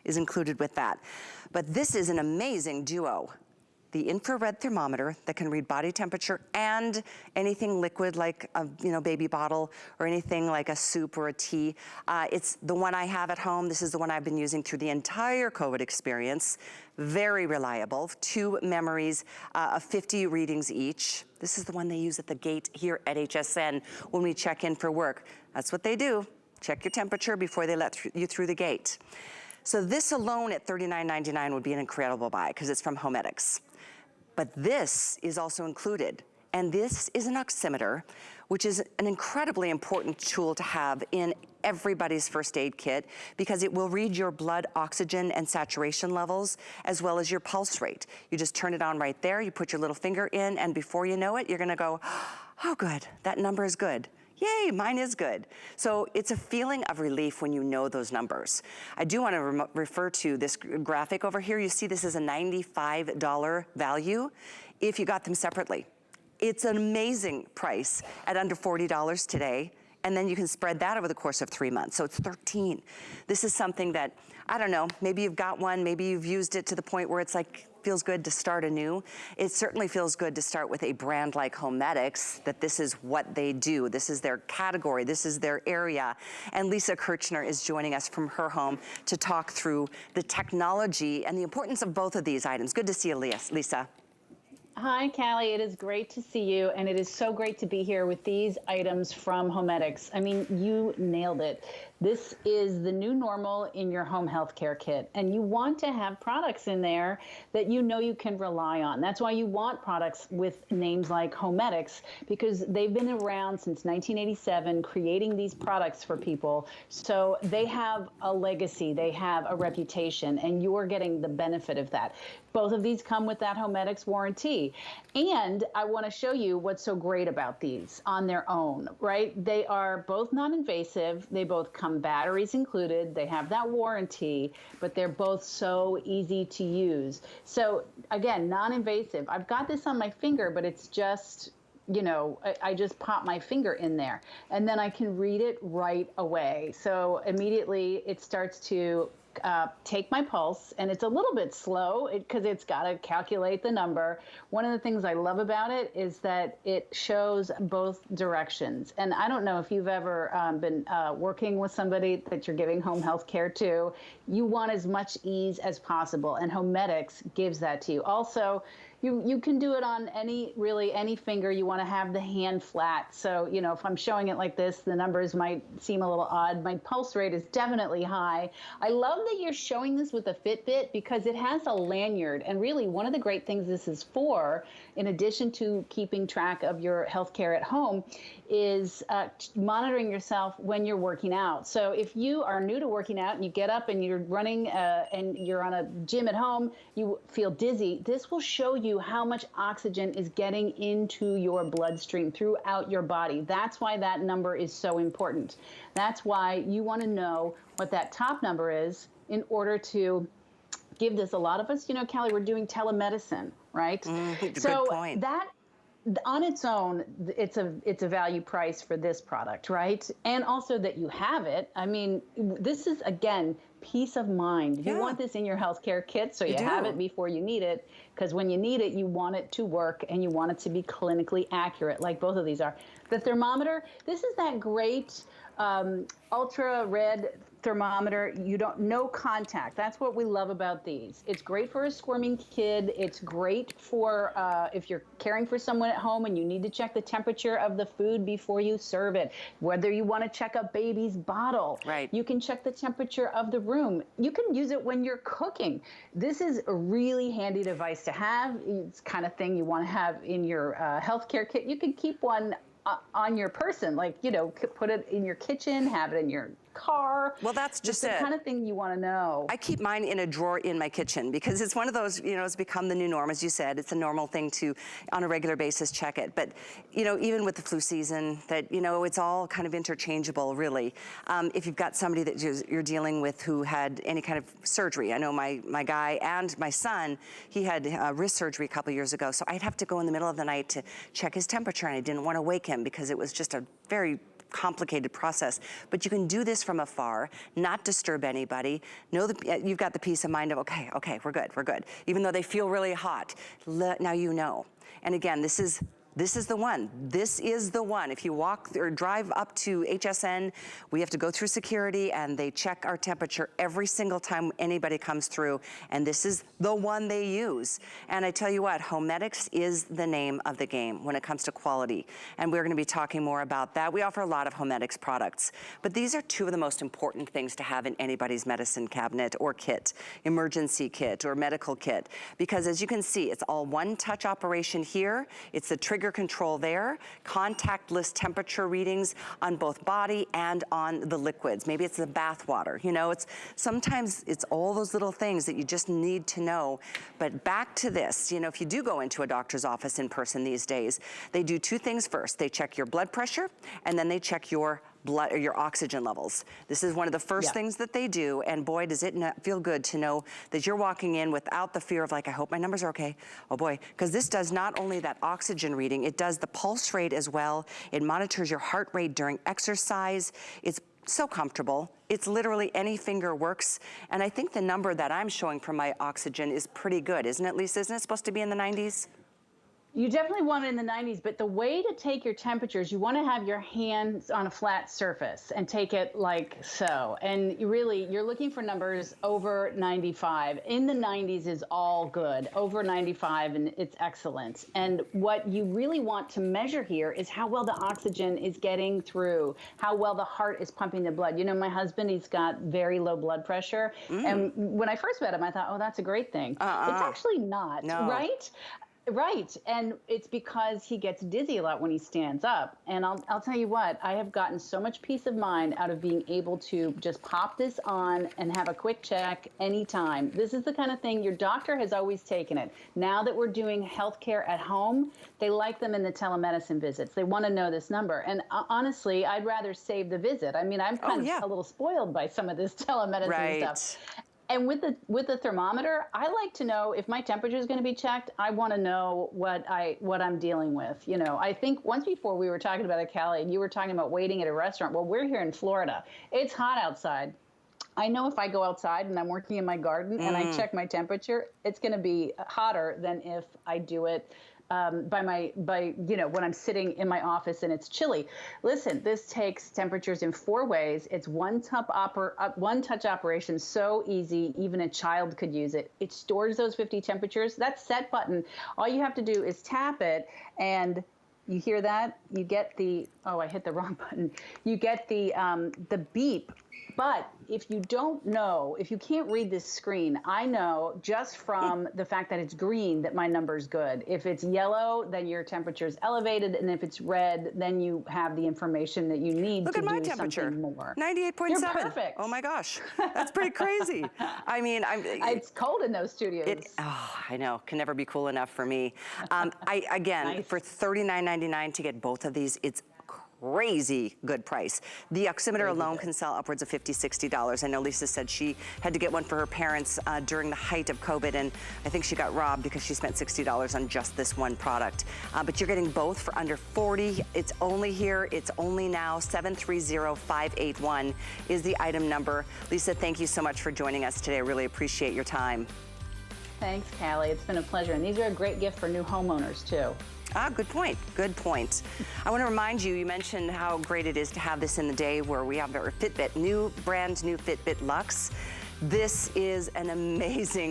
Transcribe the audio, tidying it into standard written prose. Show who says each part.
Speaker 1: is included with that. But this is an amazing duo. The infrared thermometer that can read body temperature and anything liquid like a baby bottle or anything like a soup or a tea. It's the one I have at home. This is the one I've been using through the entire COVID experience. Very reliable, 2 memories of 50 readings each. This is the one they use at the gate here at HSN when we check in for work. That's what they do. Check your temperature before they let you through the gate. So this alone at $39.99 would be an incredible buy because it's from HoMedics. But this is also included. And this is an oximeter, which is an incredibly important tool to have in everybody's first aid kit because it will read your blood oxygen and saturation levels as well as your pulse rate. You just turn it on right there, you put your little finger in, and before you know it, you're gonna go, oh good, that number is good. Yay, mine is good. So it's a feeling of relief when you know those numbers. I do want to refer to this graphic over here. You see this is a $95 value if you got them separately. It's an amazing price at under $40 today. And then you can spread that over the course of 3 months. So it's $13. This is something that, I don't know, maybe you've got one, maybe you've used it to the point where it's like, feels good to start anew. It certainly feels good to start with a brand like HoMedics, that this is what they do. This is their category, this is their area. And Lisa Kirchner is joining us from her home to talk through the technology and the importance of both of these items. Good to see you, Lisa.
Speaker 2: Hi, Callie. It is great to see you, and it is so great to be here with these items from HoMedics. I mean, you nailed it. This is the new normal in your home healthcare kit, and you want to have products in there that you know you can rely on. That's why you want products with names like HoMedics, because they've been around since 1987 creating these products for people. So they have a legacy, they have a reputation, and you're getting the benefit of that. Both of these come with that HoMedics warranty. And I want to show you what's so great about these on their own, right? They are both non-invasive. They both come batteries included. They have that warranty, but they're both so easy to use. So again, non-invasive. I've got this on my finger, but it's just, I just pop my finger in there and then I can read it right away. So immediately it starts to take my pulse, and it's a little bit slow because it's got to calculate the number. One of the things I love about it is that it shows both directions. And I don't know if you've ever been working with somebody that you're giving home health care to. You want as much ease as possible, and HoMedics gives that to you. Also, you can do it on any finger. You want to have the hand flat. So, if I'm showing it like this, the numbers might seem a little odd. My pulse rate is definitely high. I love that you're showing this with a Fitbit because it has a lanyard. And really, one of the great things this is for, in addition to keeping track of your healthcare at home, is monitoring yourself when you're working out. So if you are new to working out and you get up and you're running and you're on a gym at home, you feel dizzy, this will show you how much oxygen is getting into your bloodstream throughout your body. That's why that number is so important. That's why you want to know what that top number is in order to give this. A lot of us, Callie, we're doing telemedicine, right?
Speaker 1: Good point.
Speaker 2: That on its own, it's a value price for this product, right? And also that you have it. I mean, this is, again, peace of mind. You want this in your healthcare kit so you have it before you need it, because when you need it, you want it to work and you want it to be clinically accurate, like both of these are. The thermometer, this is that great ultra red thermometer. No contact. That's what we love about these. It's great for a squirming kid. It's great for if you're caring for someone at home and you need to check the temperature of the food before you serve it. Whether you want to check a baby's bottle, you can check the temperature of the room. You can use it when you're cooking. This is a really handy device to have. It's the kind of thing you want to have in your healthcare kit. You can keep one on your person, like, put it in your kitchen, have it in your car.
Speaker 1: Well, that's just
Speaker 2: the kind of thing you want to know.
Speaker 1: I keep mine in a drawer in my kitchen because it's one of those, it's become the new norm. As you said, it's a normal thing to, on a regular basis, check it. But, even with the flu season, that, it's all kind of interchangeable, really. If you've got somebody that you're dealing with who had any kind of surgery. I know my guy and my son, he had wrist surgery a couple years ago, so I'd have to go in the middle of the night to check his temperature, and I didn't want to wake him because it was just a very complicated process, but you can do this from afar, not disturb anybody. Know that you've got the peace of mind of, okay, we're good. Even though they feel really hot, now you know. And again, this is the one. This is the one. If you walk or drive up to HSN, we have to go through security and they check our temperature every single time anybody comes through. And this is the one they use. And I tell you what, HoMedics is the name of the game when it comes to quality. And we're gonna be talking more about that. We offer a lot of HoMedics products, but these are two of the most important things to have in anybody's medicine cabinet or kit, emergency kit or medical kit. Because as you can see, it's all one touch operation here. It's the trigger control there, contactless temperature readings on both body and on the liquids. Maybe it's the bath water, you know, sometimes it's all those little things that you just need to know. But back to this, you know, if you do go into a doctor's office in person these days, they do two things first. They check your blood pressure and then they check your blood or your oxygen levels. This is one of the first things that they do, and boy, does it not feel good to know that you're walking in without the fear of like, I hope my numbers are okay. Oh boy, because this does not only that oxygen reading, it does the pulse rate as well. It monitors your heart rate during exercise. It's so comfortable. It's literally any finger works. And I think the number that I'm showing for my oxygen is pretty good, isn't it, Lisa? Isn't it supposed to be in the 90s?
Speaker 2: You definitely want it in the 90s, but the way to take your temperatures, you want to have your hands on a flat surface and take it like so. And you're looking for numbers over 95. In the 90s is all good. Over 95, and it's excellent. And what you really want to measure here is how well the oxygen is getting through, how well the heart is pumping the blood. You know, my husband, he's got very low blood pressure. And when I first met him, I thought, oh, that's a great thing. It's actually not, right? Right, and it's because he gets dizzy a lot when he stands up. And I'll tell you what, I have gotten so much peace of mind out of being able to just pop this on and have a quick check anytime. This is the kind of thing your doctor has always taken it. Now that we're doing healthcare at home, they like them in the telemedicine visits. They want to know this number. And honestly, I'd rather save the visit. I mean, I'm kind of a little spoiled by some of this telemedicine stuff. And with the thermometer, I like to know if my temperature is going to be checked. I want to know what I'm dealing with. You know, I think once before we were talking about it, Callie, and you were talking about waiting at a restaurant. Well, we're here in Florida. It's hot outside. I know if I go outside and I'm working in my garden and I check my temperature, it's going to be hotter than if I do it when I'm sitting in my office and it's chilly. Listen, this takes temperatures in 4 ways. It's one touch operation, so easy, even a child could use it. It stores those 50 temperatures. That set button, all you have to do is tap it, and you hear that? You get the, oh, I hit the wrong button. You get the beep. But if you don't know, if you can't read this screen, I know just from the fact that it's green that my number's good. If it's yellow, then your temperature is elevated, and if it's red, then you have the information that you need to do something more. Look at my temperature,
Speaker 1: 98.7.
Speaker 2: You're perfect.
Speaker 1: Oh my gosh, that's pretty crazy. I mean,
Speaker 2: it's cold in those studios.
Speaker 1: I know, can never be cool enough for me. Again, for $39.99 to get both of these, it's crazy good price. The oximeter alone can sell upwards of $50, $60. I know Lisa said she had to get one for her parents during the height of COVID, and I think she got robbed because she spent $60 on just this one product. But you're getting both for under $40. It's only here, it's only now. 730581 is the item number. Lisa, thank you so much for joining us today. I really appreciate your time.
Speaker 2: Thanks, Callie. It's been a pleasure. And these are a great gift for new homeowners, too.
Speaker 1: Good point. Good point. I want to remind you, you mentioned how great it is to have this in the day where we have our Fitbit, brand new Fitbit Luxe. This is an amazing